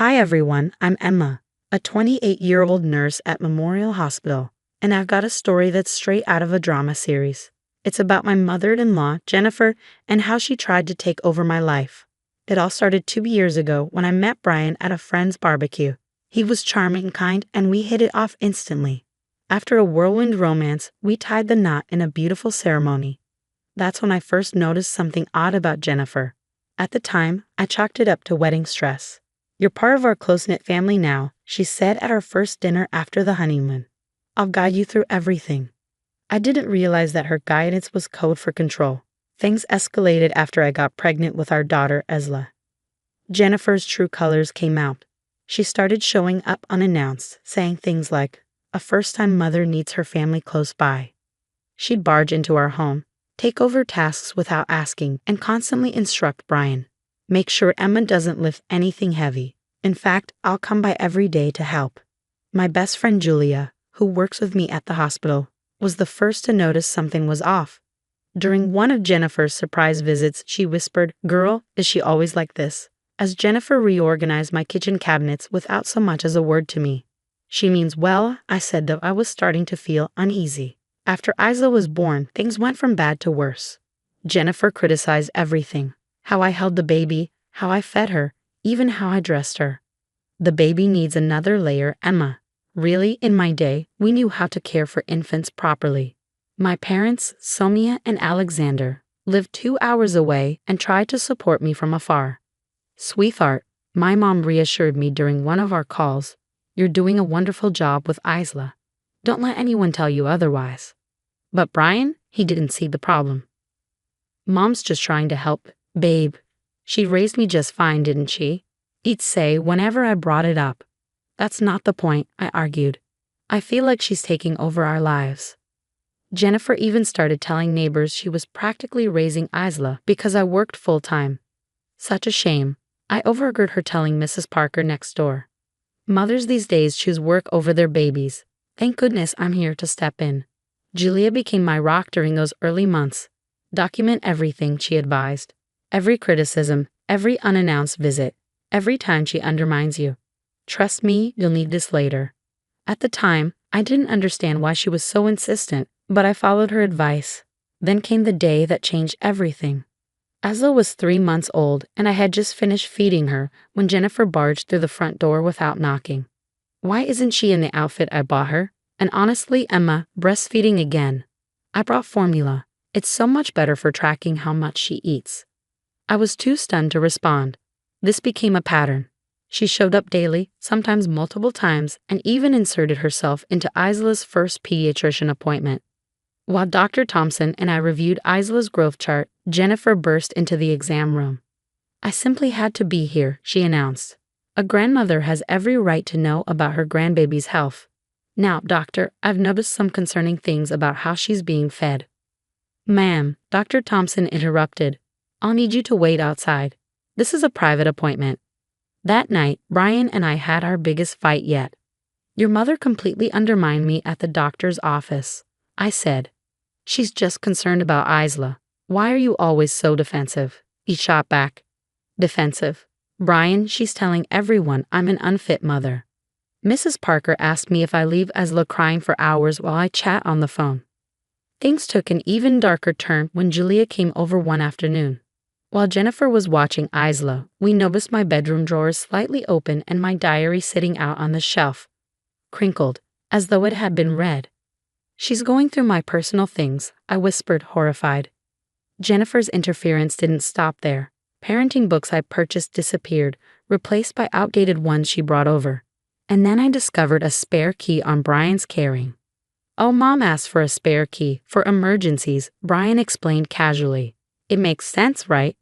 Hi everyone, I'm Emma, a 28-year-old nurse at Memorial Hospital, and I've got a story that's straight out of a drama series. It's about my mother-in-law, Jennifer, and how she tried to take over my life. It all started 2 years ago when I met Brian at a friend's barbecue. He was charming and kind, and we hit it off instantly. After a whirlwind romance, we tied the knot in a beautiful ceremony. That's when I first noticed something odd about Jennifer. At the time, I chalked it up to wedding stress. "You're part of our close-knit family now," she said at our first dinner after the honeymoon. "I'll guide you through everything." I didn't realize that her guidance was code for control. Things escalated after I got pregnant with our daughter, Esla. Jennifer's true colors came out. She started showing up unannounced, saying things like, "A first-time mother needs her family close by." She'd barge into our home, take over tasks without asking, and constantly instruct Brian. "Make sure Emma doesn't lift anything heavy. In fact, I'll come by every day to help." My best friend Julia, who works with me at the hospital, was the first to notice something was off. During one of Jennifer's surprise visits, she whispered, "Girl, is she always like this?" as Jennifer reorganized my kitchen cabinets without so much as a word to me. "She means well," I said, though I was starting to feel uneasy. After Isla was born, things went from bad to worse. Jennifer criticized everything: how I held the baby, how I fed her, even how I dressed her. "The baby needs another layer, Emma." Really, in my day, we knew how to care for infants properly. My parents, Sonia and Alexander, lived 2 hours away and tried to support me from afar. "Sweetheart," my mom reassured me during one of our calls, "you're doing a wonderful job with Isla. Don't let anyone tell you otherwise." But Brian, he didn't see the problem. "Mom's just trying to help, babe. She raised me just fine, didn't she?" he'd say whenever I brought it up. "That's not the point," I argued. "I feel like she's taking over our lives." Jennifer even started telling neighbors she was practically raising Isla because I worked full-time. Such a shame. I overheard her telling Mrs. Parker next door. "Mothers these days choose work over their babies. Thank goodness I'm here to step in." Julia became my rock during those early months. "Document everything," she advised. "Every criticism, every unannounced visit, every time she undermines you. Trust me, you'll need this later." At the time, I didn't understand why she was so insistent, but I followed her advice. Then came the day that changed everything. Asla was 3 months old, and I had just finished feeding her when Jennifer barged through the front door without knocking. Why isn't she in the outfit I bought her? And honestly, Emma, breastfeeding again. I brought formula. It's so much better for tracking how much she eats. I was too stunned to respond. This became a pattern. She showed up daily, sometimes multiple times, and even inserted herself into Isla's first pediatrician appointment. While Dr. Thompson and I reviewed Isla's growth chart, Jennifer burst into the exam room. "I simply had to be here," she announced. "A grandmother has every right to know about her grandbaby's health. Now, doctor, I've noticed some concerning things about how she's being fed." "Ma'am," Dr. Thompson interrupted, "I'll need you to wait outside. This is a private appointment." That night, Brian and I had our biggest fight yet. "Your mother completely undermined me at the doctor's office," I said. "She's just concerned about Isla. Why are you always so defensive?" He shot back. "Defensive? Brian, she's telling everyone I'm an unfit mother." Mrs. Parker asked me if I leave Isla crying for hours while I chat on the phone. Things took an even darker turn when Julia came over one afternoon. While Jennifer was watching Isla, we noticed my bedroom drawers slightly open and my diary sitting out on the shelf, crinkled, as though it had been read. "She's going through my personal things," I whispered, horrified. Jennifer's interference didn't stop there. Parenting books I purchased disappeared, replaced by outdated ones she brought over. And then I discovered a spare key on Brian's carrying. "Oh, Mom asked for a spare key for emergencies," Brian explained casually. "It makes sense, right?"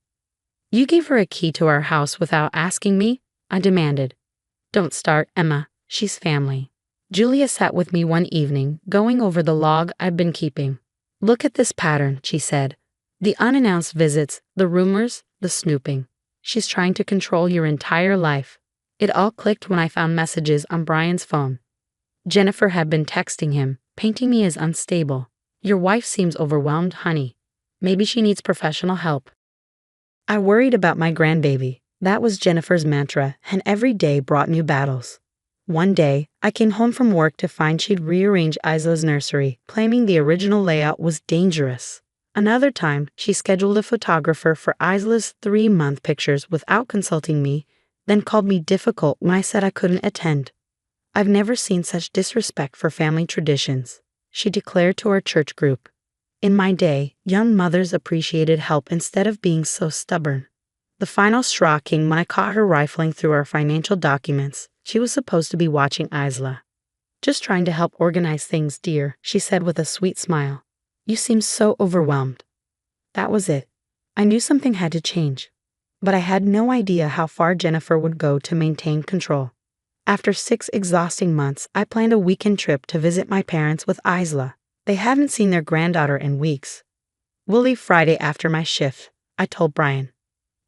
"You gave her a key to our house without asking me?" I demanded. "Don't start, Emma. She's family." Julia sat with me one evening, going over the log I've been keeping. "Look at this pattern," she said. "The unannounced visits, the rumors, the snooping. She's trying to control your entire life." It all clicked when I found messages on Brian's phone. Jennifer had been texting him, painting me as unstable. "Your wife seems overwhelmed, honey. Maybe she needs professional help." I worried about my grandbaby. That was Jennifer's mantra, and every day brought new battles. One day, I came home from work to find she'd rearranged Isla's nursery, claiming the original layout was dangerous. Another time, she scheduled a photographer for Isla's 3-month pictures without consulting me, then called me difficult when I said I couldn't attend. I've never seen such disrespect for family traditions, she declared to our church group. In my day, young mothers appreciated help instead of being so stubborn. The final straw came when I caught her rifling through our financial documents. She was supposed to be watching Isla. "Just trying to help organize things, dear," she said with a sweet smile. "You seem so overwhelmed." That was it. I knew something had to change, but I had no idea how far Jennifer would go to maintain control. After 6 exhausting months, I planned a weekend trip to visit my parents with Isla. They haven't seen their granddaughter in weeks. "We'll leave Friday after my shift," I told Brian.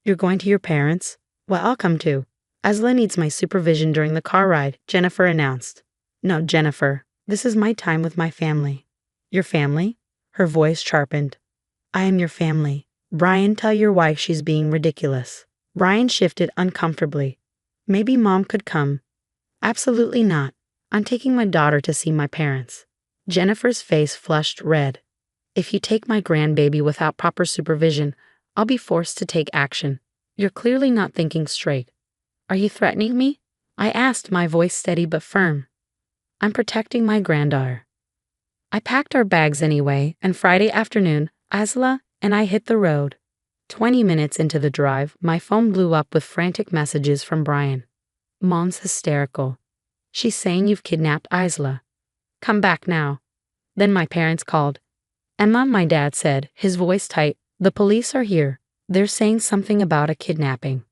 "You're going to your parents?" "Well, I'll come too. Isla needs my supervision during the car ride," Jennifer announced. "No, Jennifer, this is my time with my family." "Your family?" Her voice sharpened. "I am your family. Brian, tell your wife she's being ridiculous." Brian shifted uncomfortably. "Maybe Mom could come." "Absolutely not. I'm taking my daughter to see my parents." Jennifer's face flushed red. "If you take my grandbaby without proper supervision, I'll be forced to take action. You're clearly not thinking straight." "Are you threatening me?" I asked, my voice steady but firm. "I'm protecting my granddaughter." I packed our bags anyway, and Friday afternoon, Isla and I hit the road. 20 minutes into the drive, my phone blew up with frantic messages from Brian. "Mom's hysterical. She's saying you've kidnapped Isla. Come back now." Then my parents called. "Emma," my dad said, his voice tight, "the police are here. They're saying something about a kidnapping."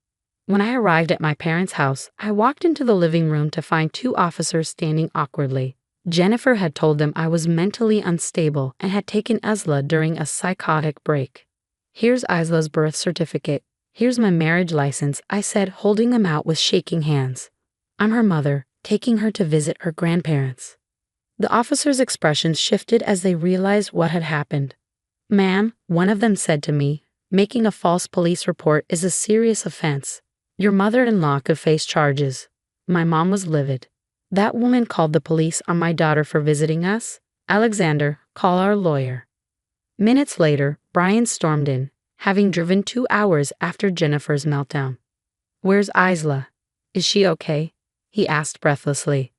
When I arrived at my parents' house, I walked into the living room to find 2 officers standing awkwardly. Jennifer had told them I was mentally unstable and had taken Isla during a psychotic break. "Here's Isla's birth certificate. Here's my marriage license," I said, holding them out with shaking hands. "I'm her mother, taking her to visit her grandparents." The officers' expressions shifted as they realized what had happened. "Ma'am," one of them said to me, "making a false police report is a serious offense. Your mother-in-law could face charges." My mom was livid. "That woman called the police on my daughter for visiting us. Alexander, call our lawyer." Minutes later, Brian stormed in, having driven 2 hours after Jennifer's meltdown. "Where's Isla? Is she okay?" he asked breathlessly.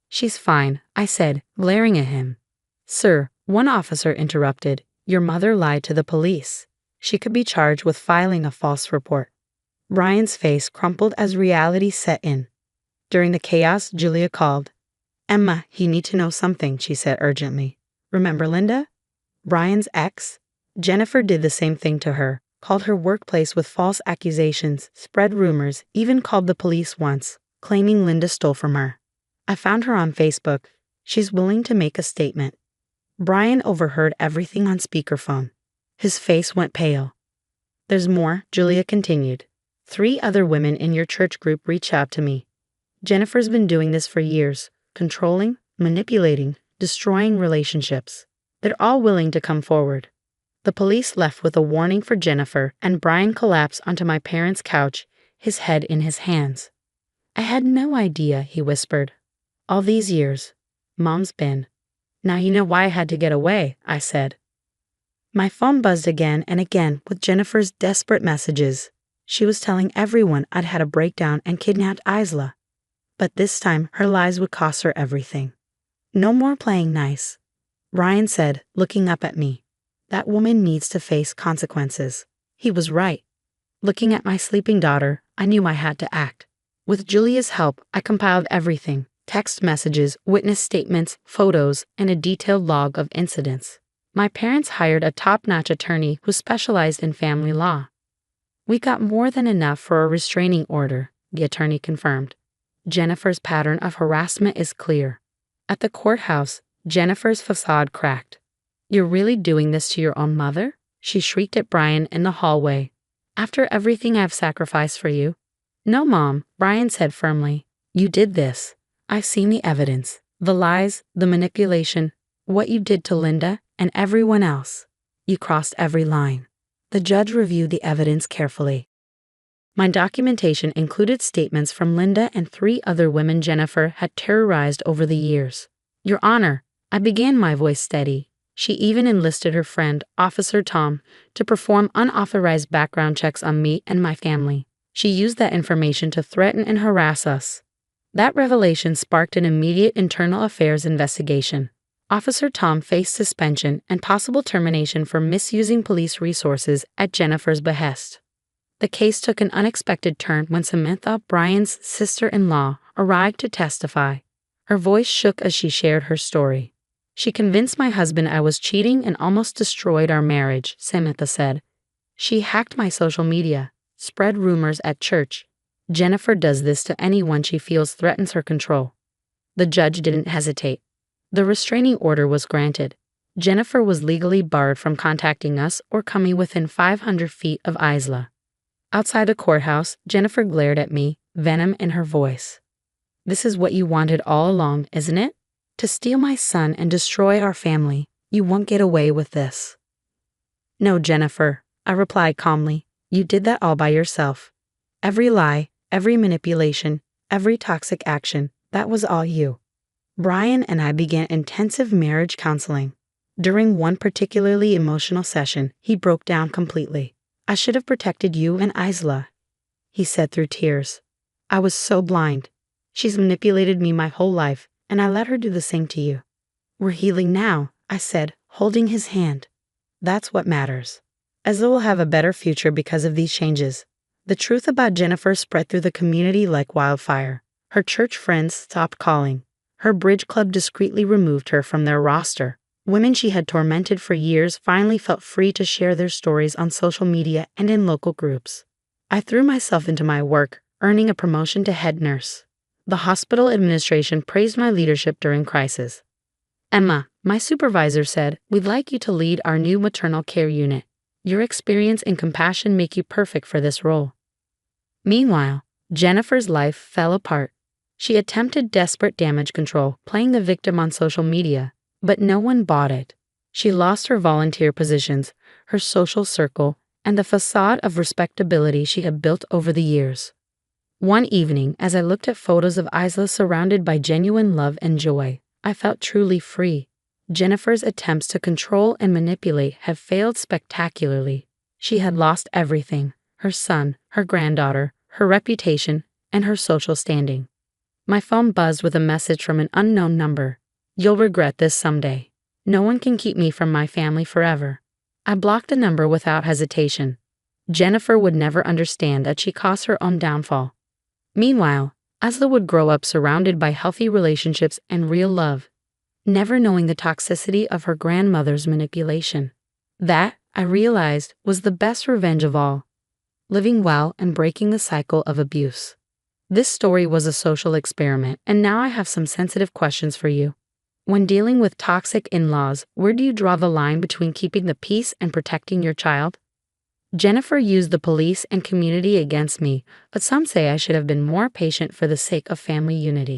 "She's fine," I said, glaring at him. "Sir," one officer interrupted, "your mother lied to the police. She could be charged with filing a false report." Brian's face crumpled as reality set in. During the chaos, Julia called. "Emma, you need to know something," she said urgently. "Remember Linda? Brian's ex?" Jennifer did the same thing to her, called her workplace with false accusations, spread rumors, even called the police once, claiming Linda stole from her. "I found her on Facebook. She's willing to make a statement." Brian overheard everything on speakerphone. His face went pale. "There's more," Julia continued. 3 other women in your church group reached out to me. Jennifer's been doing this for years, controlling, manipulating, destroying relationships. They're all willing to come forward." The police left with a warning for Jennifer, and Brian collapsed onto my parents' couch, his head in his hands. "I had no idea," he whispered. "All these years, Mom's been." "Now you know why I had to get away," I said. My phone buzzed again and again with Jennifer's desperate messages. She was telling everyone I'd had a breakdown and kidnapped Isla. But this time, her lies would cost her everything. "No more playing nice," Brian said, looking up at me. "That woman needs to face consequences." He was right. Looking at my sleeping daughter, I knew I had to act. With Julia's help, I compiled everything: text messages, witness statements, photos, and a detailed log of incidents. My parents hired a top-notch attorney who specialized in family law. "We got more than enough for a restraining order," the attorney confirmed. "Jennifer's pattern of harassment is clear." At the courthouse, Jennifer's facade cracked. "You're really doing this to your own mother?" she shrieked at Brian in the hallway. "After everything I've sacrificed for you?" "No, Mom," Brian said firmly. "You did this. I've seen the evidence, the lies, the manipulation, what you did to Linda and everyone else. You crossed every line." The judge reviewed the evidence carefully. My documentation included statements from Linda and 3 other women Jennifer had terrorized over the years. Your Honor, I began, my voice steady. She even enlisted her friend, Officer Tom, to perform unauthorized background checks on me and my family. She used that information to threaten and harass us. That revelation sparked an immediate internal affairs investigation. Officer Tom faced suspension and possible termination for misusing police resources at Jennifer's behest. The case took an unexpected turn when Samantha, Brian's sister-in-law, arrived to testify. Her voice shook as she shared her story. She convinced my husband I was cheating and almost destroyed our marriage, Samantha said. She hacked my social media, spread rumors at church. Jennifer does this to anyone she feels threatens her control. The judge didn't hesitate. The restraining order was granted. Jennifer was legally barred from contacting us or coming within 500 feet of Isla. Outside the courthouse, Jennifer glared at me, venom in her voice. This is what you wanted all along, isn't it? To steal my son and destroy our family. You won't get away with this. No, Jennifer, I replied calmly. You did that all by yourself. Every lie, every manipulation, every toxic action, that was all you. Brian and I began intensive marriage counseling. During one particularly emotional session, he broke down completely. I should have protected you and Isla, he said through tears. I was so blind. She's manipulated me my whole life, and I let her do the same to you. We're healing now, I said, holding his hand. That's what matters. Isla will have a better future because of these changes. The truth about Jennifer spread through the community like wildfire. Her church friends stopped calling. Her bridge club discreetly removed her from their roster. Women she had tormented for years finally felt free to share their stories on social media and in local groups. I threw myself into my work, earning a promotion to head nurse. The hospital administration praised my leadership during crisis. Emma, my supervisor, said, we'd like you to lead our new maternal care unit. Your experience and compassion make you perfect for this role. Meanwhile, Jennifer's life fell apart. She attempted desperate damage control, playing the victim on social media, but no one bought it. She lost her volunteer positions, her social circle, and the facade of respectability she had built over the years. One evening, as I looked at photos of Isla surrounded by genuine love and joy, I felt truly free. Jennifer's attempts to control and manipulate had failed spectacularly. She had lost everything: her son, her granddaughter, her reputation, and her social standing. My phone buzzed with a message from an unknown number. You'll regret this someday. No one can keep me from my family forever. I blocked the number without hesitation. Jennifer would never understand that she caused her own downfall. Meanwhile, Isla would grow up surrounded by healthy relationships and real love, never knowing the toxicity of her grandmother's manipulation. That, I realized, was the best revenge of all: living well and breaking the cycle of abuse. This story was a social experiment, and now I have some sensitive questions for you. When dealing with toxic in-laws, where do you draw the line between keeping the peace and protecting your child? Jennifer used the police and community against me, but some say I should have been more patient for the sake of family unity.